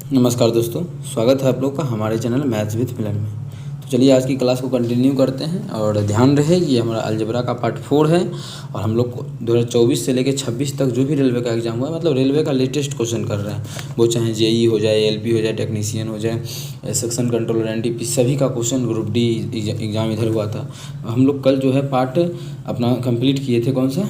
नमस्कार दोस्तों, स्वागत है आप लोग का हमारे चैनल मैथ्स विद मिलन में। तो चलिए आज की क्लास को कंटिन्यू करते हैं और ध्यान रहे कि ये हमारा अलजेब्रा का पार्ट 4 है और हम लोग को 2024 से लेकर 26 तक जो भी रेलवे का एग्ज़ाम हुआ है, मतलब रेलवे का लेटेस्ट क्वेश्चन कर रहे हैं। वो चाहे जेई हो जाए, एलपी हो जाए, टेक्नीशियन हो जाए, सेक्शन कंट्रोलर, एनटीपी, सभी का क्वेश्चन ग्रुप डी एग्ज़ाम इधर हुआ था। हम लोग कल जो है पार्ट अपना कंप्लीट किए थे, कौन सा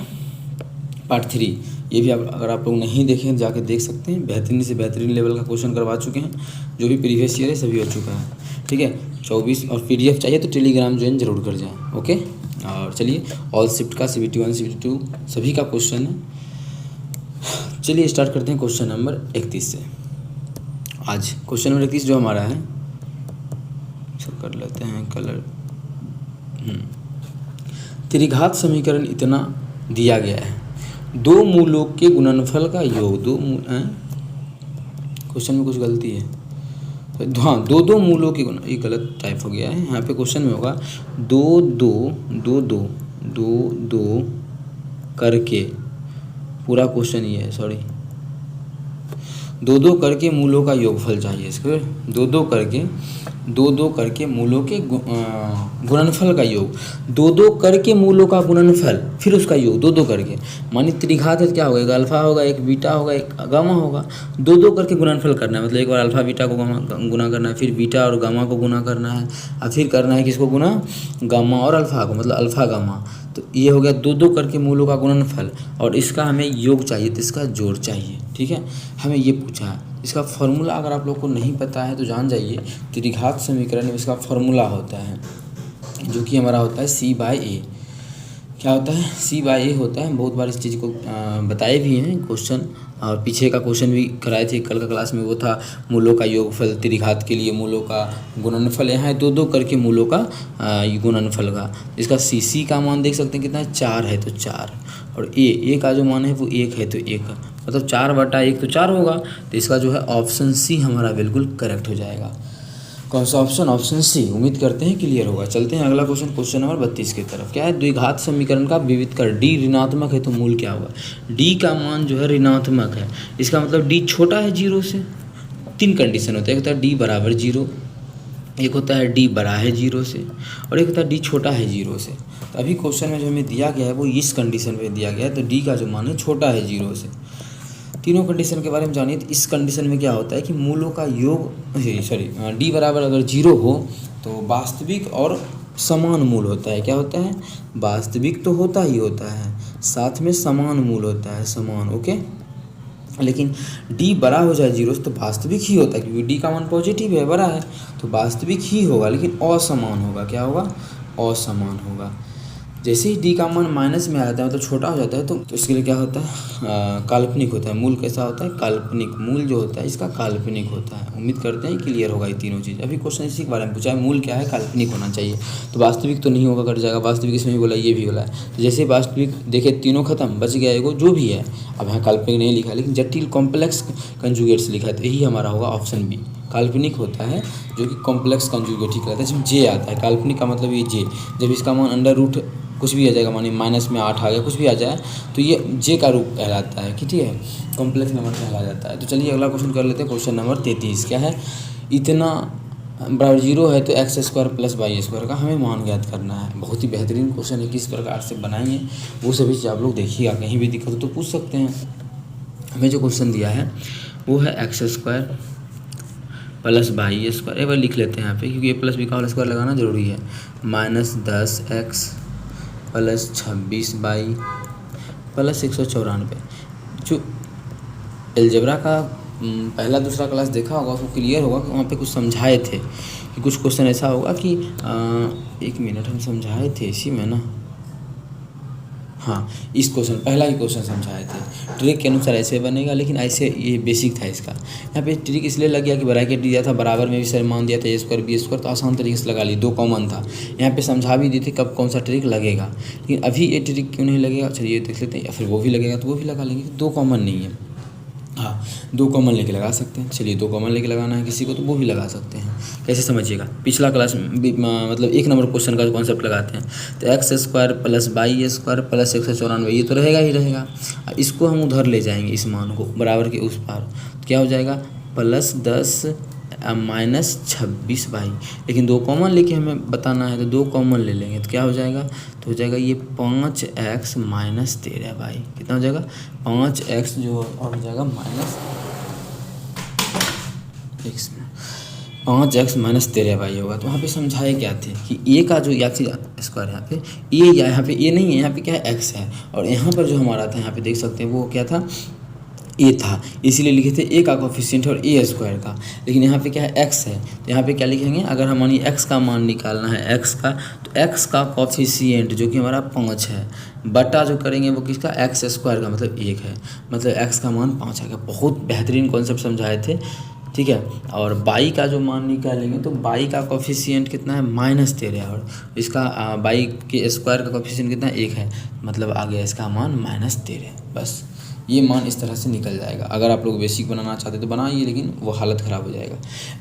पार्ट 3। ये भी अगर आप लोग नहीं देखें जाके देख सकते हैं। बेहतरीन से बेहतरीन लेवल का क्वेश्चन करवा चुके हैं, जो भी प्रीवियस ईयर है सभी हो चुका है। ठीक है, 24 और पीडीएफ चाहिए तो टेलीग्राम ज्वाइन जरूर कर जाएं। ओके, और चलिए ऑल शिफ्ट का CBT 1 CBT 2 सभी का क्वेश्चन है। चलिए स्टार्ट करते हैं क्वेश्चन नंबर 31 से। आज क्वेश्चन नंबर 31 जो हमारा है, सब कर लेते हैं कलर। त्रिघात समीकरण इतना दिया गया है, दो मूलों के गुणनफल का योग, क्वेश्चन में कुछ गलती है। हाँ, दो मूलों के गुण, ये गलत टाइप हो गया है। यहाँ पे क्वेश्चन में होगा दो करके, पूरा क्वेश्चन ये है, सॉरी, दो करके मूलों का योगफल चाहिए इसको। दो करके मूलों के गुणनफल का योग, दो करके मूलों का गुणनफल, फिर उसका योग दो करके। मानी त्रिघात है, क्या होगा, एक अल्फा होगा, एक बीटा होगा, एक गामा होगा। दो करके गुणनफल करना है, मतलब एक बार अल्फा बीटा को गुना करना है, फिर बीटा और गामा को गुना करना है, और फिर करना है किसको गुना, गामा और अल्फा को, मतलब अल्फा गामा। तो ये हो गया दो करके मूलों का गुणनफल, और इसका हमें योग चाहिए, तो इसका जोड़ चाहिए। ठीक है, हमें ये पूछा है। इसका फॉर्मूला अगर आप लोग को नहीं पता है तो जान जाइए, त्रिघात समीकरण में इसका फॉर्मूला होता है, जो कि हमारा होता है C/A। क्या होता है, C/A होता है। बहुत बार इस चीज़ को बताए भी हैं क्वेश्चन, और पीछे का क्वेश्चन भी कराए थे कल का क्लास में। वो था मूलों का योगफल, त्रिघात के लिए मूलों का गुणनफल। यहाँ है दो करके मूलों का गुणनफल का। इसका C का मान देख सकते हैं कितना है, 4 है तो 4, और A का जो मान है वो 1 है तो 1, मतलब 4/1 तो 4 होगा। तो इसका जो है ऑप्शन C हमारा बिल्कुल करेक्ट हो जाएगा। कौन सा ऑप्शन, ऑप्शन C। उम्मीद करते हैं क्लियर होगा। चलते हैं अगला क्वेश्चन, क्वेश्चन नंबर 32 की तरफ। क्या है, द्विघात समीकरण का विविध कर, D ऋणात्मक है तो मूल क्या होगा। D का मान जो है ऋणात्मक है, इसका मतलब D छोटा है 0 से। 3 कंडीशन होता है, एक होता है D बराबर 0, एक होता है D बड़ा है 0 से, और एक होता है D छोटा है 0 से। तो अभी क्वेश्चन में जो हमें दिया गया है वो इस कंडीशन में दिया गया है, तो D का जो मान है छोटा है 0 से। तीनों कंडीशन के बारे में जानिए। तो इस कंडीशन में क्या होता है कि मूलों का योग, D बराबर अगर 0 हो तो वास्तविक और समान मूल होता है। क्या होता है, वास्तविक तो होता ही होता है, साथ में समान मूल होता है, समान। ओके, लेकिन D बड़ा हो जाए 0 से तो वास्तविक ही होता है, क्योंकि D का मान पॉजिटिव है, बड़ा है, तो वास्तविक ही होगा, लेकिन असमान होगा। क्या होगा, असमान होगा। जैसे ही D का मान माइनस में आ जाता है, मतलब छोटा हो जाता है, तो इसके लिए क्या होता है, काल्पनिक होता है। मूल कैसा होता है, काल्पनिक। मूल जो होता है इसका काल्पनिक होता है। उम्मीद करते हैं क्लियर होगा ये तीनों चीज़। अभी क्वेश्चन इसी के बारे में पूछा है, मूल क्या है, काल्पनिक होना चाहिए। तो वास्तविक तो नहीं होगा, कट जाएगा। वास्तविक इसमें भी बोला, ये भी बोला है। तो जैसे वास्तविक देखे, तीनों खत्म, बच गया एगो, जो भी है। अब यहाँ काल्पनिक नहीं लिखा है, लेकिन जटिल कॉम्प्लेक्स कंजुगेट्स लिखा है, तो यही हमारा होगा ऑप्शन B। काल्पनिक होता है जो कि कॉम्प्लेक्स कंजुगेट ही कहलाता है, जिसमें J आता है। काल्पनिक का मतलब ये J, जब इसका मान अंडर रूट कुछ भी आ जाएगा, मानिए माइनस में 8 आ गया, कुछ भी आ जाए, तो ये J का रूप कहलाता है कि ठीक है, कॉम्प्लेक्स नंबर कहला जाता है। तो चलिए अगला क्वेश्चन कर लेते हैं, क्वेश्चन नंबर 33। क्या है, इतना बराबर 0 है तो x² + y² का हमें मान ज्ञात करना है। बहुत ही बेहतरीन क्वेश्चन है, किस प्रकार से बनाएंगे वो सभी चीज़ आप लोग देखिएगा। कहीं भी दिक्कत हो तो पूछ सकते हैं। हमें जो क्वेश्चन दिया है वो है x² + y²। एक बार लिख लेते हैं यहाँ पे, क्योंकि a + b का होल स्क्वायर लगाना जरूरी है। -10x + 26y + 194। जो अलजेब्रा का पहला दूसरा क्लास देखा होगा उसको क्लियर होगा कि वहाँ पे कुछ समझाए थे कि कुछ क्वेश्चन ऐसा होगा कि 1 मिनट हम समझाए थे इसी में ना, हाँ, इस क्वेश्चन पहला ही क्वेश्चन समझाए थे। ट्रिक के अनुसार ऐसे बनेगा, लेकिन ऐसे ये बेसिक था इसका। यहाँ पे ट्रिक इसलिए लग गया कि ब्रैकेट दिया था, बराबर में भी सर मान दिया था a² b², तो आसान तरीके से लगा ली, 2 कॉमन था। यहाँ पे समझा भी दी थी कब कौन सा ट्रिक लगेगा, लेकिन अभी ये ट्रिक क्यों नहीं लगेगा, चलिए देख लेते हैं। या फिर वो भी लगेगा तो वो भी लगा लेंगे, 2 कॉमन नहीं है। हाँ, 2 कॉमन लेके लगा सकते हैं। चलिए 2 कॉमन लेके लगाना है किसी को तो वो भी लगा सकते हैं। कैसे समझिएगा, पिछला क्लास में मतलब 1 नंबर क्वेश्चन का कॉन्सेप्ट लगाते हैं। तो x² + y² + 194, ये तो रहेगा ही रहेगा। इसको हम उधर ले जाएंगे, इस मान को बराबर के उस पार, तो क्या हो जाएगा प्लस 10 माइनस 26y, लेकिन 2 कॉमन लेके हमें बताना है तो 2 कॉमन ले लेंगे तो क्या हो जाएगा, तो हो जाएगा ये 5x माइनस 13y। कितना हो जाएगा, 5x जो और हो जाएगा माइनस x में 5x माइनस 13y होगा। तो वहाँ पे समझाए क्या थे कि ए का जो एक्स स्क्वायर यहाँ पे ए, या यहाँ पे ए नहीं है, यहाँ पे क्या है एक्स है, और यहाँ पर जो हमारा था यहाँ पे देख सकते हैं वो क्या था, ए था, इसीलिए लिखे थे ए का कोफिशिएंट और ए स्क्वायर का। लेकिन यहाँ पे क्या है एक्स है, तो यहाँ पे क्या लिखेंगे, अगर हमारी एक्स का मान निकालना है एक्स का, तो एक्स का कोफिशिएंट जो कि हमारा 5 है बटा जो करेंगे वो किसका, एक्स स्क्वायर का मतलब 1 है, मतलब एक्स का मान 5 आएगा। बहुत बेहतरीन कॉन्सेप्ट समझाए थे, ठीक है। और बाई का जो मान निकालेंगे तो बाई का कोफिशिएंट कितना है, -13, और इसका बाई के स्क्वायर का कोफिशिएंट कितना है, 1 है, मतलब आ गया इसका मान -13। बस ये मान इस तरह से निकल जाएगा। अगर आप लोग बेसिक बनाना चाहते तो बनाइए, लेकिन वो हालत ख़राब हो जाएगा।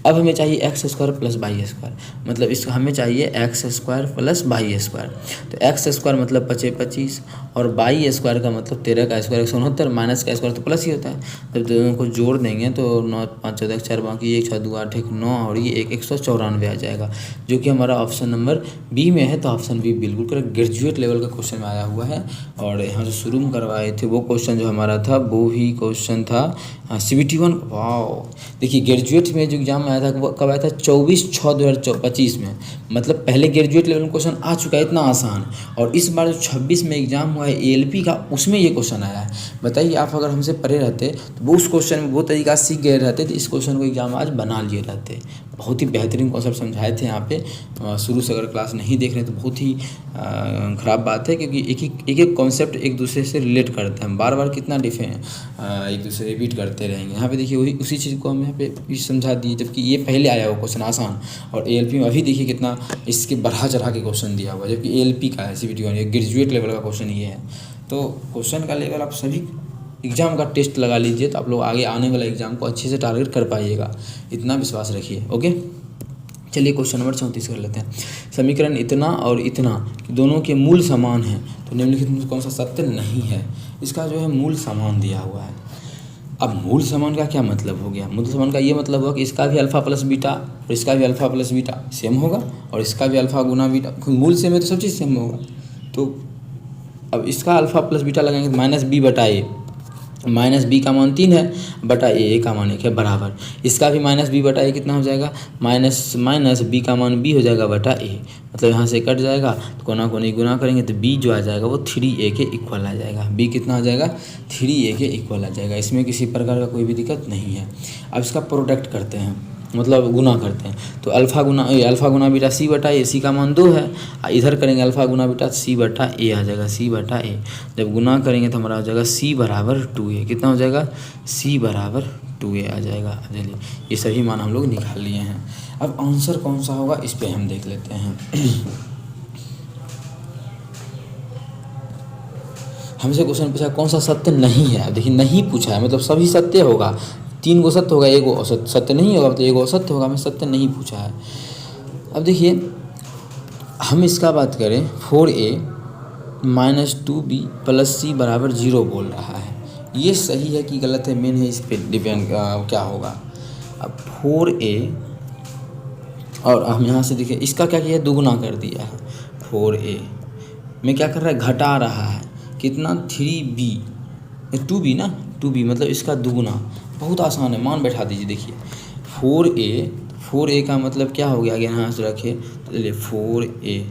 अब हमें चाहिए x square plus y square, मतलब इसका हमें चाहिए x square plus y square. तो एक्स स्क्वायर मतलब 25 और वाई स्क्वायर का मतलब 13 का स्क्वायर 169, माइनस का स्क्वायर तो प्लस ही होता है। जब दोनों को जोड़ देंगे तो 9 5 14 4 बाकी 1 6 2 8 1 9 और ये 194 आ जाएगा, जो कि हमारा ऑप्शन नंबर बी में है। तो ऑप्शन बी बिल्कुल करेक्ट, ग्रेजुएट लेवल का क्वेश्चन में आया हुआ है। और यहाँ जो शुरू में करवाए थे वो क्वेश्चन जो हमारा था वो भी क्वेश्चन था CBT 1। वाओ, देखिए ग्रेजुएट में जो एग्जाम में आया था वो कब आया था, 24/6/2025 में, मतलब पहले ग्रेजुएट लेवल में क्वेश्चन आ चुका है इतना आसान, और इस बार जो 26 में एग्जाम हुआ है ALP का उसमें ये क्वेश्चन आया है। बताइए आप अगर हमसे पढ़े रहते तो वो उस क्वेश्चन में वो तरीका सीख गए रहते तो इस क्वेश्चन को एग्जाम आज बना लिए रहते। बहुत ही बेहतरीन कॉन्सेप्ट समझाए थे यहाँ पे। शुरू से अगर क्लास नहीं देख रहे तो बहुत ही ख़राब बात है, क्योंकि एक एक कॉन्सेप्ट एक दूसरे से रिलेट करते हैं, बार बार कितना एक दूसरे रिपीट करते रहेंगे। यहाँ पे देखिए वही उसी चीज़ को हम यहाँ पे भी समझा दिए, जबकि ये पहले आया हुआ क्वेश्चन आसान, और ALP में अभी देखिए कितना इसके बढ़ा चढ़ा के क्वेश्चन दिया हुआ है, जबकि ALP का है CBT 1, ये ग्रेजुएट लेवल का क्वेश्चन ये है। तो क्वेश्चन का लेवल आप सभी एग्ज़ाम का टेस्ट लगा लीजिए तो आप लोग आगे आने वाला एग्ज़ाम को अच्छे से टारगेट कर पाइएगा, इतना विश्वास रखिए। ओके, चलिए क्वेश्चन नंबर 34 कर लेते हैं। समीकरण इतना और इतना कि दोनों के मूल समान हैं तो निम्नलिखित में कौन सा सत्य नहीं है। इसका जो है मूल समान दिया हुआ है। अब मूल समान का क्या मतलब हो गया, मूल समान का ये मतलब हुआ कि इसका भी अल्फ़ा प्लस बीटा और इसका भी अल्फ़ा प्लस बीटा सेम होगा, और इसका भी अल्फ़ा गुना बीटा, मूल सेम है तो सब चीज़ सेम होगा। तो अब इसका अल्फ़ा प्लस बीटा लगाएंगे तो -b/a, -b का मान 3 है बटा a का मान 1 है बराबर, इसका भी -b/a कितना हो जाएगा, माइनस b का मान b हो जाएगा बटा a, मतलब यहाँ से कट जाएगा तो कोना कोनी गुना करेंगे तो b जो आ जाएगा वो 3a के इक्वल आ जाएगा। b कितना आ जाएगा, 3a के इक्वल आ जाएगा। इसमें किसी प्रकार का कोई भी दिक्कत नहीं है। अब इसका प्रोडक्ट करते हैं, मतलब गुना करते हैं, तो अल्फ़ा गुना बीटा c/a, c का मान 2 है, इधर करेंगे अल्फ़ा गुना बीटा c/a आ जाएगा, c/a। जब गुना करेंगे तो हमारा हो जाएगा c बराबर 2a, कितना हो जाएगा, c बराबर 2a आ जाएगा। चलिए ये सभी मान हम लोग निकाल लिए हैं। अब आंसर कौन सा होगा इस पर हम देख लेते हैं। हमसे क्वेश्चन पूछा कौन सा सत्य नहीं है, देखिए नहीं पूछा है मतलब सभी सत्य होगा, 3 गो सत्य होगा, 1 गो सत्य नहीं होगा, मतलब 1 गो असत्य होगा, हमें सत्य नहीं पूछा है। अब देखिए हम इसका बात करें 4a - 2b + c बराबर 0 बोल रहा है, ये सही है कि गलत है, मेन है इस पर डिपेंड क्या होगा। अब 4a और हम यहाँ से देखिए इसका क्या किया है, दुगुना कर दिया है। 4a में क्या कर रहा है, घटा रहा है, कितना 3b 2b ना, 2b मतलब इसका दुगुना, बहुत आसान है, मान बैठा दीजिए। देखिए 4a का मतलब क्या हो गया, अगर यहाँ से रखे तो चलिए 4a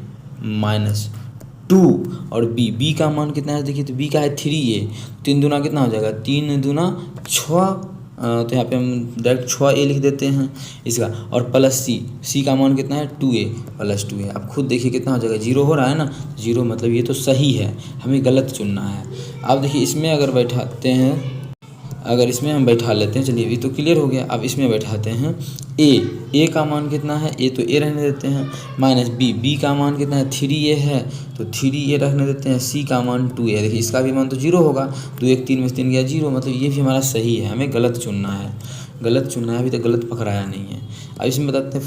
- 2 और b का मान कितना है, देखिए तो b का है 3a, 3 दूना कितना हो जाएगा, 3 दूना 6, तो यहाँ पे हम डायरेक्ट 6a लिख देते हैं इसका, और प्लस c का मान कितना है 2a + 2a। अब खुद देखिए कितना हो जाएगा, 0 हो रहा है ना, 0 मतलब ये तो सही है, हमें गलत चुनना है। अब देखिए इसमें अगर बैठाते हैं, अगर इसमें हम बैठा लेते हैं, चलिए ये तो क्लियर हो गया। अब इसमें बैठाते हैं a का मान कितना है, a तो a रहने देते हैं, -b का मान कितना है 3a है तो 3a रखने देते हैं, c का मान 2a, देखिए इसका भी मान तो 0 होगा, 2 1 3 में से 3 गया 0, मतलब ये भी हमारा सही है, हमें गलत चुनना है, अभी तक गलत पकड़ाया नहीं है। अब इसमें बताते हैं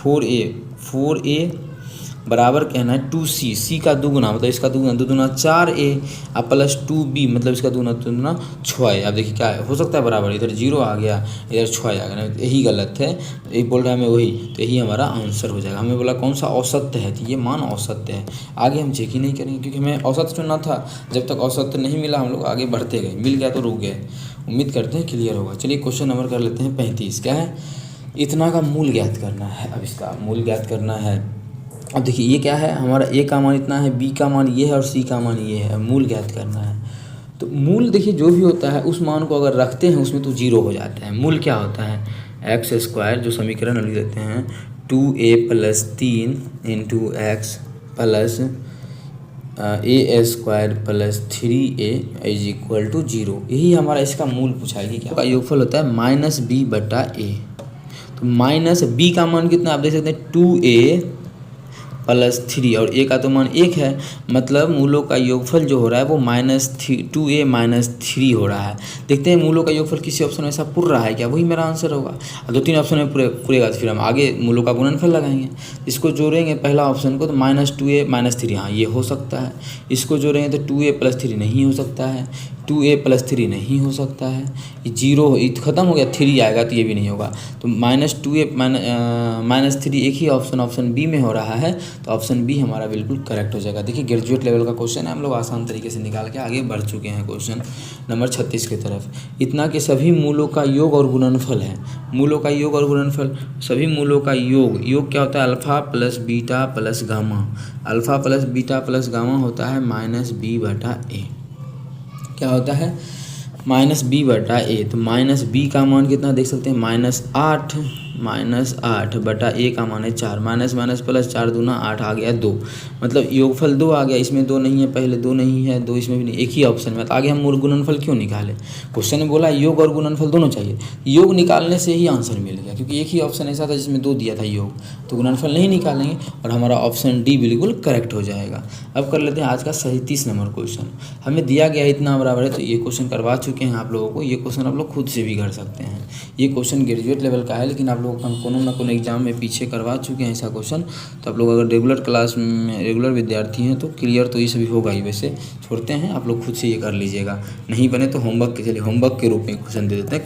4a बराबर कहना है 2c, सी का दुगुना मतलब इसका दुगुना, दुगुना 4a अब प्लस 2b मतलब इसका दुगुना दुगुना 6a। अब देखिए क्या हो सकता है बराबर, इधर 0 आ गया इधर 6 आ गया, यही गलत है, यही बोल रहा है हमें वही, तो यही हमारा आंसर हो जाएगा। हमें बोला कौन सा औसत्य है, तो ये मान औसत्य है। आगे हम चेक ही नहीं करेंगे क्योंकि हमें औसत्य चुनना था, जब तक औसत्य नहीं मिला हम लोग आगे बढ़ते गए, मिल गया तो रुक गए। उम्मीद करते हैं क्लियर होगा। चलिए क्वेश्चन नंबर कर लेते हैं 35। क्या है, इतना का मूल ज्ञात करना है। अब इसका मूल ज्ञात करना है। अब देखिए ये क्या है, हमारा ए का मान इतना है, बी का मान ये है और सी का मान ये है, मूल ज्ञात करना है। तो मूल देखिए जो भी होता है उस मान को अगर रखते हैं उसमें तो 0 हो जाता है। मूल क्या होता है, एक्स स्क्वायर जो समीकरण लिख देते हैं 2a + 3 × x plus a² + 3a = 0। यही हमारा इसका मूल पूछा है कि क्या का योगफल होता है -b/a। तो माइनस बी का मान कितना आप देख सकते हैं 2a + 3 और a का तो मान 1 है, मतलब मूलों का योगफल जो हो रहा है वो -2a - 3 हो रहा है। देखते हैं मूलों का योगफल किसी ऑप्शन में ऐसा पूर रहा है क्या, वही मेरा आंसर होगा। और 2-3 ऑप्शन में पूरेगा तो फिर हम आगे मूलों का गुणनफल लगाएंगे। इसको जोड़ेंगे पहला ऑप्शन को तो -2a - 3, हाँ ये हो सकता है। इसको जोड़ेंगे तो 2a + 3 नहीं हो सकता है, 2a + 3 नहीं हो सकता है, 0 ख़त्म हो गया, 3 आएगा तो ये भी नहीं होगा। तो -2a - 3 एक ही ऑप्शन बी में हो रहा है, तो ऑप्शन बी हमारा बिल्कुल करेक्ट हो जाएगा। देखिए ग्रेजुएट लेवल का क्वेश्चन है, हम लोग आसान तरीके से निकाल के आगे बढ़ चुके हैं क्वेश्चन नंबर 36 की तरफ। इतना के सभी मूलों का योग और गुणनफल है। मूलों का योग और गुणनफल, सभी मूलों का योग क्या होता है, alpha plus beta plus gamma. Alpha plus beta plus gamma होता है -b/a। क्या होता है -b/a। तो -b का मान कितना देख सकते हैं -8 बटा a का मान है 4, माइनस माइनस प्लस 4 दूना 8 आ गया 2, मतलब योगफल 2 आ गया। इसमें 2 नहीं है, पहले 2 नहीं है, 2 इसमें भी नहीं, एक ही ऑप्शन में। तो आगे हम मूल गुणनफल क्यों निकाले, क्वेश्चन ने बोला योग और गुणनफल दोनों चाहिए, योग निकालने से ही आंसर मिल गया क्योंकि एक ही ऑप्शन ऐसा था जिसमें 2 दिया था योग, तो गुणनफल नहीं निकालेंगे और हमारा ऑप्शन डी बिल्कुल करेक्ट हो जाएगा। अब कर लेते हैं आज का 37 नंबर क्वेश्चन। हमें दिया गया इतना बराबर है, तो ये क्वेश्चन करवा चुके हैं आप लोगों को। ये क्वेश्चन आप लोग खुद से भी कर सकते हैं। ये क्वेश्चन ग्रेजुएट लेवल का है, लेकिन आप लोग हम कोनो ना कोनो एग्जाम में पीछे करवा चुके हैं ऐसा क्वेश्चन। तो आप लोग अगर रेगुलर क्लास में रेगुलर विद्यार्थी हैं तो क्लियर तो ये सभी होगा ही। वैसे छोड़ते हैं, आप लोग खुद से ये कर लीजिएगा, नहीं बने तो होमवर्क के, चलिए होमवर्क के रूप में क्वेश्चन दे देते हैं,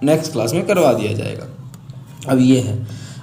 नेक्स्ट क्लास में करवा दिया जाएगा। अब ये है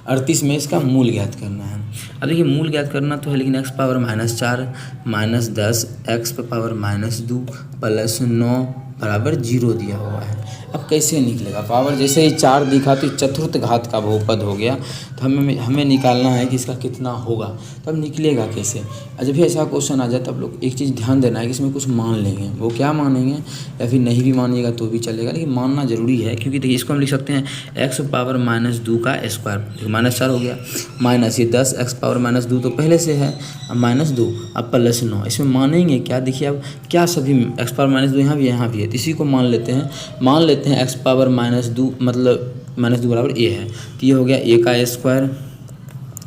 38 में इसका मूल ज्ञात करना है। अब देखिए मूल ज्ञात करना तो है, लेकिन x power -4 -10 x power -2 plus 9 बराबर 0 दिया हुआ है। अब कैसे निकलेगा, पावर जैसे ही 4 दिखा तो चतुर्थ घात का बहुपद हो गया, तो हमें निकालना है कि इसका कितना होगा, तब निकलेगा कैसे। जब भी ऐसा क्वेश्चन आ जाए तब लोग एक चीज़ ध्यान देना है कि इसमें कुछ मान लेंगे, वो क्या मानेंगे या फिर नहीं भी मानिएगा तो भी चलेगा, लेकिन मानना ज़रूरी है। क्योंकि देखिए इसको हम लिख सकते हैं x पावर -2 का स्क्वायर, -4 हो गया, माइनस ये 10 x पावर -2 तो पहले से है, अब -2 अब प्लस 9, इसमें मानेंगे क्या। देखिए अब क्या सभी x पावर -2 यहाँ भी है, तो इसी को मान लेते हैं x पावर -2 मतलब -2 बराबर a है, तो ये हो गया a का स्क्वायर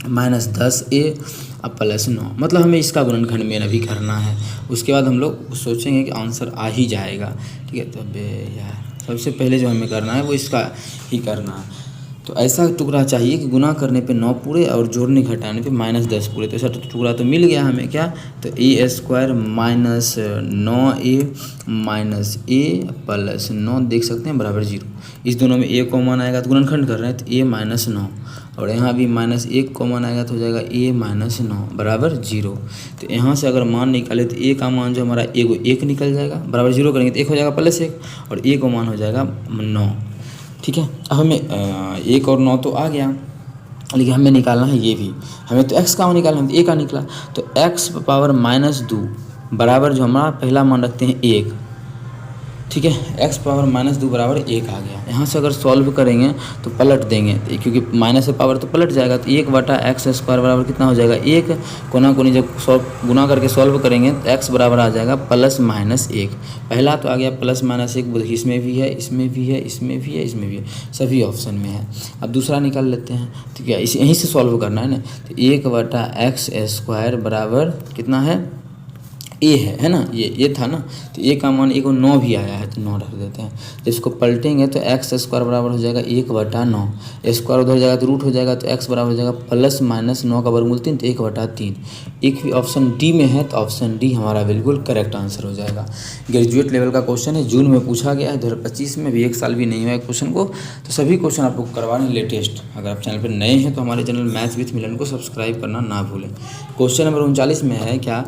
-10a अब प्लस 9, मतलब हमें इसका गुणनखंड में अभी करना है। उसके बाद हम लोग सोचेंगे कि आंसर आ ही जाएगा, ठीक है। तो यार सबसे पहले जो हमें करना है वो इसका ही करना है। तो ऐसा टुकड़ा चाहिए कि गुना करने पे 9 पूरे और जोड़ने घटाने पे -10 पूरे, तो ऐसा टुकड़ा तो मिल गया हमें क्या। तो a² -9a - a प्लस 9 देख सकते हैं बराबर 0। इस दोनों में a कॉमन आएगा तो गुणनखंड कर रहे हैं, तो a -9 और यहाँ भी -1 कॉमन आएगा तो हो जाएगा a - 9 बराबर 0। तो यहाँ से अगर मान निकाले तो a का मान जो हमारा 1 निकल जाएगा, बराबर 0 करेंगे तो 1 हो जाएगा +1 और a का मान हो जाएगा 9, ठीक है। अब हमें 1 और 9 तो आ गया, लेकिन हमें निकालना है ये भी, हमें तो x का निकालना है, तो a का निकला, तो x पावर -2 बराबर जो हमारा पहला मान रखते हैं 1, ठीक है। x पावर -2 बराबर 1 आ गया। यहाँ से अगर सॉल्व करेंगे तो पलट देंगे, क्योंकि माइनस पावर तो पलट जाएगा, तो 1/x² बराबर कितना हो जाएगा 1, कोना कोनी जब गुना करके सॉल्व करेंगे तो x बराबर आ जाएगा +-1। पहला तो आ गया +-1, इसमें भी है, इसमें भी है, इसमें भी है, इसमें भी है, सभी ऑप्शन में है। अब दूसरा निकाल लेते हैं, तो क्या इसे यहीं से सॉल्व करना है ना। तो 1/x² बराबर कितना है ए है ना, ये था ना, तो ए का मान 1 और 9 भी आया है तो 9 रख देते हैं। जब इसको पलटेंगे तो एक्स स्क्वायर बराबर हो जाएगा 1/9, स्क्वायर उधर जाएगा तो रूट हो जाएगा, तो एक्स बराबर हो जाएगा प्लस माइनस 9 का वर्गमूल 3, तो 1/3। एक भी ऑप्शन डी में है तो ऑप्शन डी हमारा बिल्कुल करेक्ट आंसर हो जाएगा। ग्रेजुएट लेवल का क्वेश्चन है, जून में पूछा गया है, 2025 में भी 1 साल भी नहीं हुआ है क्वेश्चन को। तो सभी क्वेश्चन आप लोग करवा रहे हैं लेटेस्ट। अगर आप चैनल पर नए हैं तो हमारे चैनल मैथ्स विथ मिलन को सब्सक्राइब करना ना भूलें। क्वेश्चन नंबर 39 में है क्या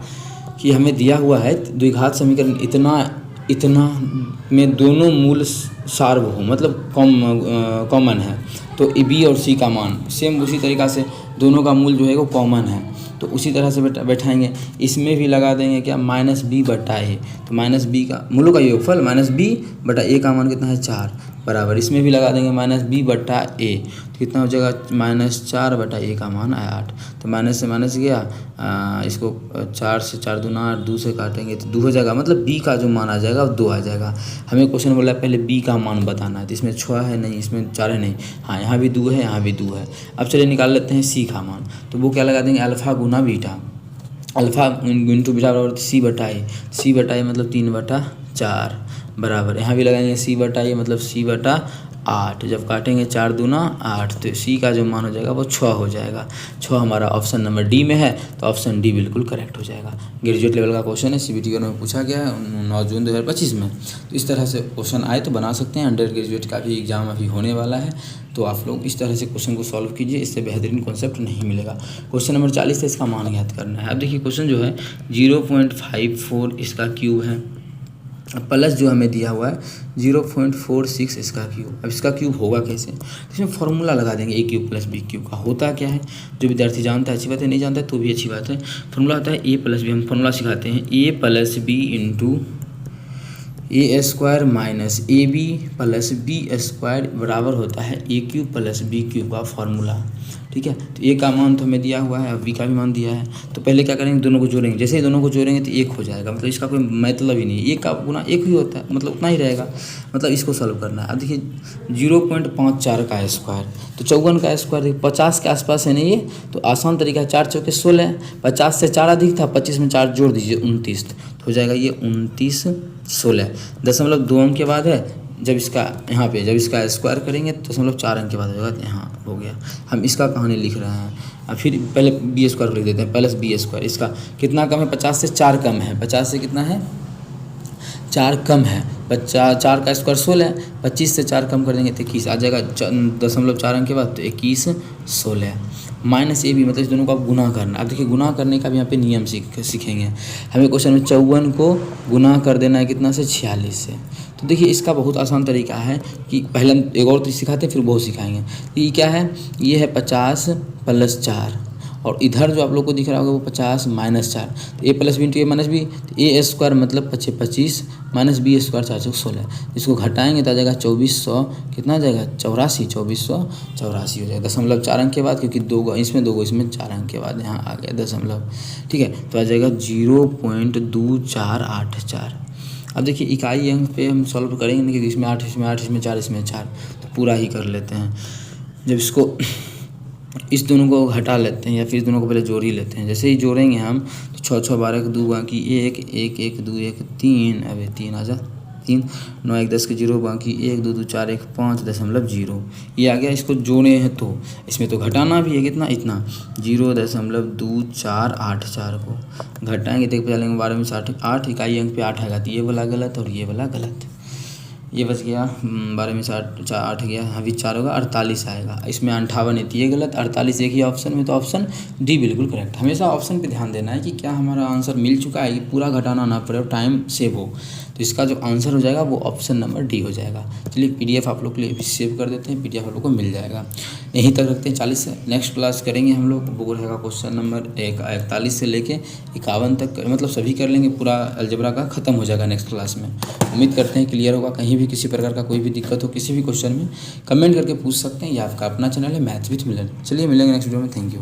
कि हमें दिया हुआ है द्विघात समीकरण इतना में दोनों मूल सार्वभौम मतलब कॉमन है, तो बी और सी का मान सेम उसी तरीक़ा से दोनों का मूल जो है वो कॉमन है, तो उसी तरह से बैठाएंगे। इसमें भी लगा देंगे क्या -b/a, तो -b का मूलों का योगफल -b/a का मान कितना है 4 बराबर, इसमें भी लगा देंगे -b/a, तो कितना हो जाएगा -4/a का मान आया 8, तो माइनस से माइनस गया, इसको 4 से 4 दूना 8, 2 से काटेंगे तो 2 हो जाएगा, मतलब b का जो मान आ जाएगा वो 2 आ जाएगा। हमें क्वेश्चन बोला है पहले b का मान बताना है, तो इसमें 6 है नहीं, इसमें 4 है नहीं, हाँ यहाँ भी 2 है, यहाँ भी 2 है। अब चलिए निकाल लेते हैं c का मान, तो वो क्या लगा देंगे अल्फ़ा गुना बीटा, अल्फ़ा इंटू बीटा बराबर c/a मतलब 3/4 बराबर, यहाँ भी लगाएंगे c/a मतलब c/8, जब काटेंगे 4 दूना 8, तो c का जो मान हो जाएगा वो 6 हो जाएगा। 6 हमारा ऑप्शन नंबर डी में है, तो ऑप्शन डी बिल्कुल करेक्ट हो जाएगा। ग्रेजुएट लेवल का क्वेश्चन है, CBT में पूछा गया है 9 जून 2025 में, तो इस तरह से क्वेश्चन आए तो बना सकते हैं। अंडर ग्रेजुएट का भी एग्जाम अभी होने वाला है, तो आप लोग इस तरह से क्वेश्चन को सॉल्व कीजिए, इससे बेहतरीन कॉन्सेप्ट नहीं मिलेगा। क्वेश्चन नंबर 40 है, इसका मान ज्ञात करना है। अब देखिए क्वेश्चन जो है 0.54 इसका क्यूब है, प्लस जो हमें दिया हुआ है 0.46 इसका क्यूब। अब इसका क्यूब होगा कैसे, इसमें फॉर्मूला लगा देंगे a cube plus b cube का। होता क्या है, जो विद्यार्थी जानता है अच्छी बात है, नहीं जानता है तो भी अच्छी बात है। फॉर्मूला होता है a प्लस बी, हम फॉर्मूला सिखाते हैं a plus b into a² minus ab plus b² बराबर होता है a cube plus b cube का फॉर्मूला। ठीक है, तो a का मान तो हमें दिया हुआ है, अब b का भी मान दिया है, तो पहले क्या करेंगे दोनों को जोड़ेंगे। जैसे ही दोनों को जोड़ेंगे तो 1 हो जाएगा, मतलब इसका कोई मतलब ही नहीं, 1 का गुना 1 ही होता है, मतलब उतना ही रहेगा, मतलब इसको सॉल्व करना है। अब देखिए 0.54 का स्क्वायर, तो 54 का स्क्वायर 50 के आसपास है नहीं ये, तो आसान तरीका है 4 चौके 16, 50 से 4 अधिक था, 25 में 4 जोड़ दीजिए 29, तो हो जाएगा ये 29 16 दशमलव 2 अंक के बाद है। जब इसका यहाँ पे जब इसका स्क्वायर करेंगे तो 0.4 अंक के बाद होगा, यहाँ हो गया। हम इसका कहानी लिख रहे हैं, अब फिर पहले b² लिख देते हैं, प्लस b²। इसका कितना कम है, 50 से 4 कम है, 50 से कितना है 4 कम है, 4 का स्क्वायर 16, 25 से 4 कम कर देंगे तो 21 आ जाएगा, 0.4 अंक के बाद, तो 21 16 माइनस ए बी, मतलब इस दोनों को आप गुना करना। अब देखिए गुना करने का भी यहाँ पे नियम सीखेंगे। हमें क्वेश्चन में 54 को गुना कर देना है कितना से 46 से, तो देखिए इसका बहुत आसान तरीका है कि पहले हम एक और तो सिखाते हैं फिर बहुत सिखाएंगे। ये क्या है, ये है 50 + 4, और इधर जो आप लोग को दिख रहा होगा वो 50 - 4, तो a plus b into a minus b, तो a² मतलब 25 माइनस b² 4 16, इसको घटाएंगे तो आ जाएगा 2400, कितना आ जाएगा 2484 हो जाएगा, 0.4 अंक के बाद, क्योंकि 2 इसमें 2 इसमें 4 अंक के बाद यहाँ आ गया दशमलव। ठीक है, तो आ जाएगा 0.2484। अब देखिए इकाई अंक पे हम सॉल्व करेंगे नहीं, क्योंकि इसमें 8 इसमें 8 इसमें 4 इसमें 4, तो पूरा ही कर लेते हैं। जब इसको इस दोनों को हटा लेते हैं या फिर इस दोनों को पहले जोड़ ही लेते हैं। जैसे ही जोड़ेंगे हम तो 6 6 12 के 2 बाकी 1 1 1 2 1 3, अबे 3 आ जा 3, 9 1 10 के 0 बाकी 1 2 2 4 1 5.0 ये आ गया। इसको जोड़े हैं तो इसमें तो घटाना भी है, कितना इतना 0.2484 को घटाएंगे तो पता लेंगे 12 में 8 इकाई अंक पे 8 आएगा, तो ये वाला गलत और ये वाला गलत, ये बच गया 12 में 8 गया, अभी 4 होगा 48 आएगा, इसमें 58 है तो ये गलत, 48 एक ही ऑप्शन में, तो ऑप्शन डी बिल्कुल करेक्ट। हमेशा ऑप्शन पे ध्यान देना है कि क्या हमारा आंसर मिल चुका है, ये पूरा घटाना ना पड़े और टाइम सेव हो, तो इसका जो आंसर हो जाएगा वो ऑप्शन नंबर डी हो जाएगा। चलिए PDF आप लोग के लिए भी सेव कर देते हैं, PDF आप लोग को मिल जाएगा। यहीं तक रखते हैं 40 से, नेक्स्ट क्लास करेंगे हम लोग, वो रहेगा क्वेश्चन नंबर 41 से लेके 51 तक, मतलब सभी कर लेंगे, पूरा अलजेब्रा का ख़त्म हो जाएगा नेक्स्ट क्लास में। उम्मीद करते हैं क्लियर होगा। कहीं भी किसी प्रकार का कोई भी दिक्कत हो किसी भी क्वेश्चन में कमेंट करके पूछ सकते हैं, या आपका अपना चैनल है मैथ्स विथ मिलन। चलिए मिलेंगे नेक्स्ट वीडियो में, थैंक यू।